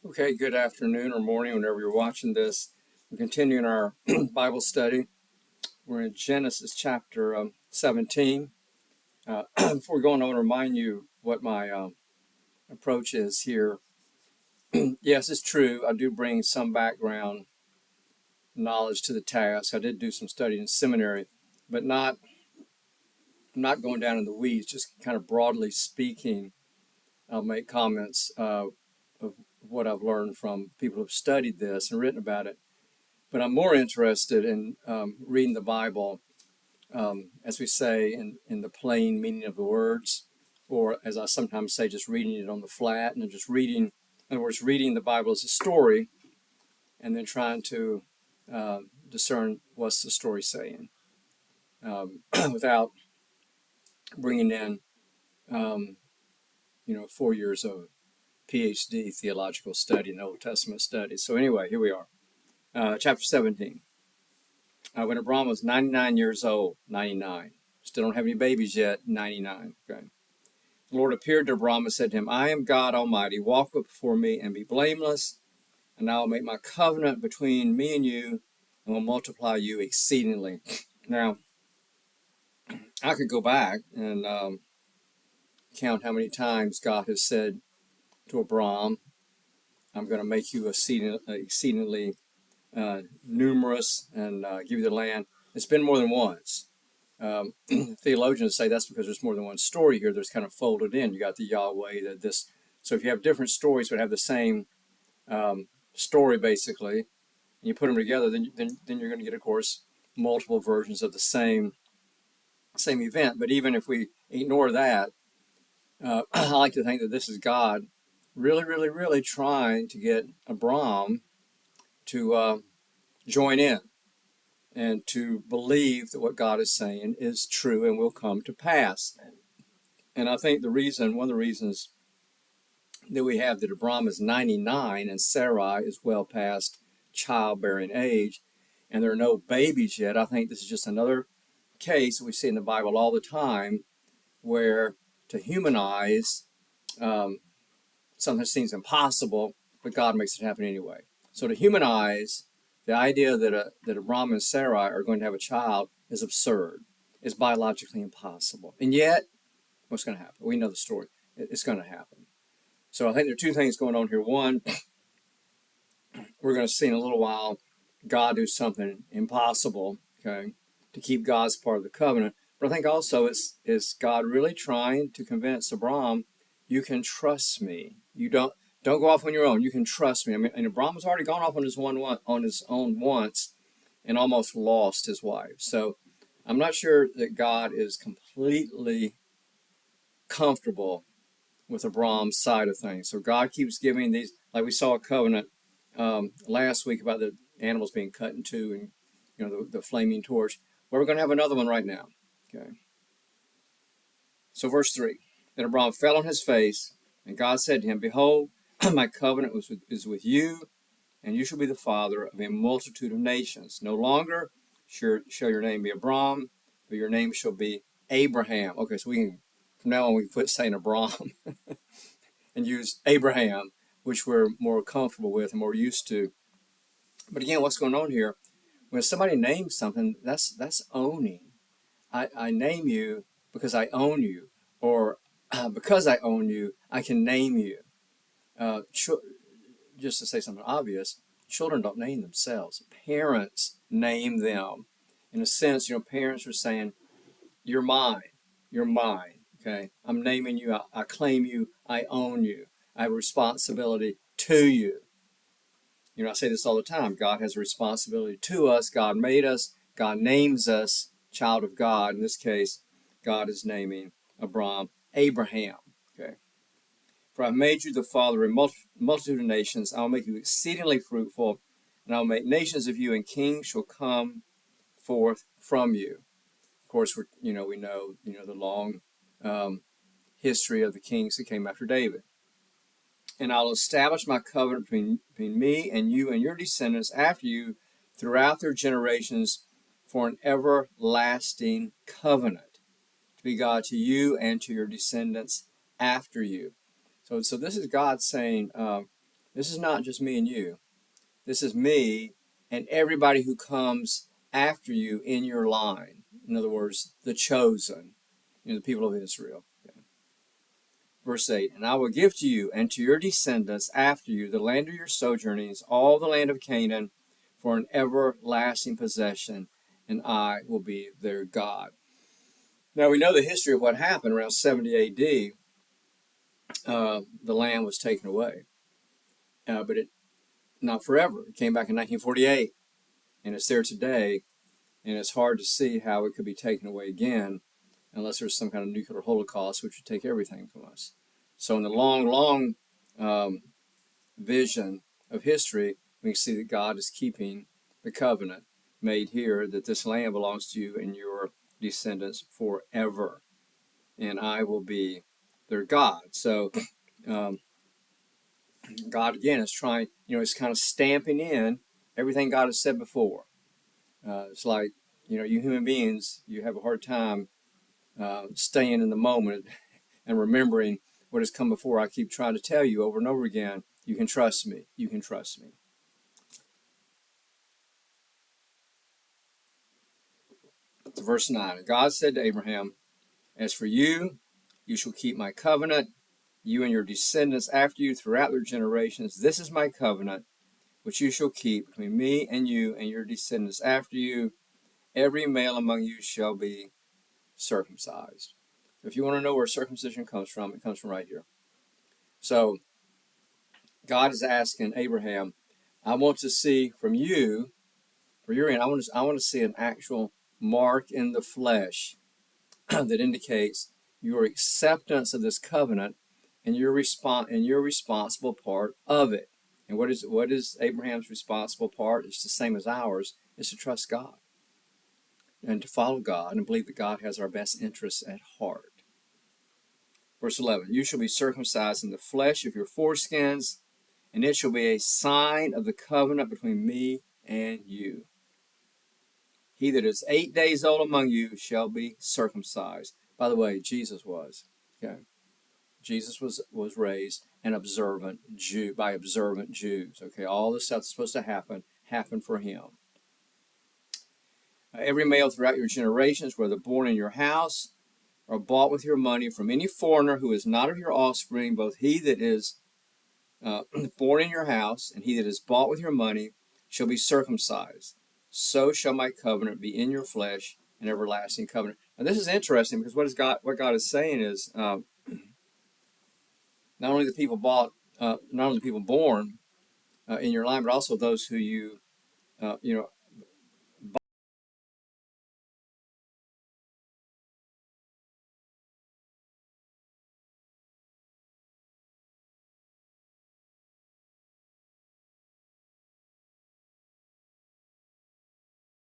Okay, good afternoon or morning, whenever you're watching this. We're continuing our Bible study. We're in Genesis chapter 17. Before we go on, I want to remind you what my approach is here. Yes, it's true. I do bring some background knowledge to the task. I did do some study in seminary, but not going down in the weeds, just kind of broadly speaking. I'll make comments of what I've learned from people who've studied this and written about it. But I'm more interested in reading the Bible, as we say, in the plain meaning of the words, or as I sometimes say, just reading it on the flat, and just reading, in other words, reading the Bible as a story, and then trying to discern what's the story saying, without bringing in, 4 years of PhD theological study and Old Testament study. So anyway, here we are, chapter 17. When Abraham was 99 years old, 99. Still don't have any babies yet, 99. Okay. The Lord appeared to Abraham and said to him, I am God Almighty. Walk before me and be blameless, and I will make my covenant between me and you, and will multiply you exceedingly. Now, I could go back and count how many times God has said to Abraham, I'm going to make you exceedingly numerous and give you the land. It's been more than once. Theologians say that's because there's more than one story here that's kind of folded in. You got the Yahweh, this. So if you have different stories but have the same story basically, and you put them together, then you're going to get, of course, multiple versions of the same event. But even if we ignore that, I like to think that this is God really, really, really trying to get Abraham to join in and to believe that what God is saying is true and will come to pass. And I think one of the reasons that we have that Abraham is 99 and Sarai is well past childbearing age, and there are no babies yet, I think this is just another case that we see in the Bible all the time where to humanize something that seems impossible, but God makes it happen anyway. So to humanize the idea that Abraham and Sarai are going to have a child is absurd. It's biologically impossible. And yet, what's going to happen? We know the story. It's going to happen. So I think there are two things going on here. One, we're going to see in a little while God do something impossible, okay, to keep God's part of the covenant. But I think also is God really trying to convince Abraham, you can trust me. You don't go off on your own. You can trust me. I mean, and Abraham has already gone off on his own once and almost lost his wife. So I'm not sure that God is completely comfortable with Abraham's side of things. So God keeps giving these, like we saw a covenant last week about the animals being cut in two, and the flaming torch. Well, we're going to have another one right now. Okay. So verse 3. Then Abraham fell on his face, and God said to him, Behold, my covenant is with you, and you shall be the father of a multitude of nations. No longer shall your name be Abraham, but your name shall be Abraham. Okay, so from now on we can quit saying Abraham and use Abraham, which we're more comfortable with and more used to. But again, what's going on here? When somebody names something, that's owning. I name you because I own you, or because I own you, I can name you. Just to say something obvious, children don't name themselves. Parents name them. In a sense, parents are saying, "You're mine. You're mine." Okay, I'm naming you. I claim you. I own you. I have a responsibility to you. I say this all the time. God has a responsibility to us. God made us. God names us child of God. In this case, God is naming Abraham. Okay. For I made you the father of a multitude of nations. I will make you exceedingly fruitful, and I will make nations of you, and kings shall come forth from you. Of course, we know the long history of the kings that came after David. And I'll establish my covenant between me and you and your descendants after you throughout their generations for an everlasting covenant to be God to you and to your descendants after you. So this is God saying, This is not just me and you. This is me and everybody who comes after you in your line. In other words, the chosen, the people of Israel. Okay. Verse 8, and I will give to you and to your descendants after you the land of your sojournings, all the land of Canaan, for an everlasting possession, and I will be their God. Now we know the history of what happened around 70 A.D. The land was taken away, but it not forever. It came back in 1948, and it's there today, and it's hard to see how it could be taken away again unless there's some kind of nuclear holocaust, which would take everything from us. So in the long vision of history, we can see that God is keeping the covenant made here, that this land belongs to you and your descendants forever, and I will be their God. So God again is trying, it's kind of stamping in everything God has said before. It's like, you human beings, you have a hard time staying in the moment and remembering what has come before. I keep trying to tell you over and over again, you can trust me. You can trust me. So verse 9, God said to Abraham, as for you, you shall keep my covenant, you and your descendants after you throughout their generations. This is my covenant, which you shall keep between me and you and your descendants after you. Every male among you shall be circumcised. If you want to know where circumcision comes from, it comes from right here. So God is asking Abraham, I want to see from you, for your end, I want to see an actual mark in the flesh that indicates your acceptance of this covenant and your responsible part of it. And what is Abraham's responsible part? It's the same as ours. It's to trust God and to follow God and believe that God has our best interests at heart. Verse 11, you shall be circumcised in the flesh of your foreskins, and it shall be a sign of the covenant between me and you. He that is 8 days old among you shall be circumcised. By the way, Jesus was. Okay. Jesus was raised an observant Jew by observant Jews. Okay, all the stuff that's supposed to happen happened for him. Every male throughout your generations, whether born in your house or bought with your money from any foreigner who is not of your offspring, both he that is born in your house and he that is bought with your money shall be circumcised. So shall my covenant be in your flesh, an everlasting covenant. Now this is interesting because what God is saying is not only the people not only the people born in your line, but also those who you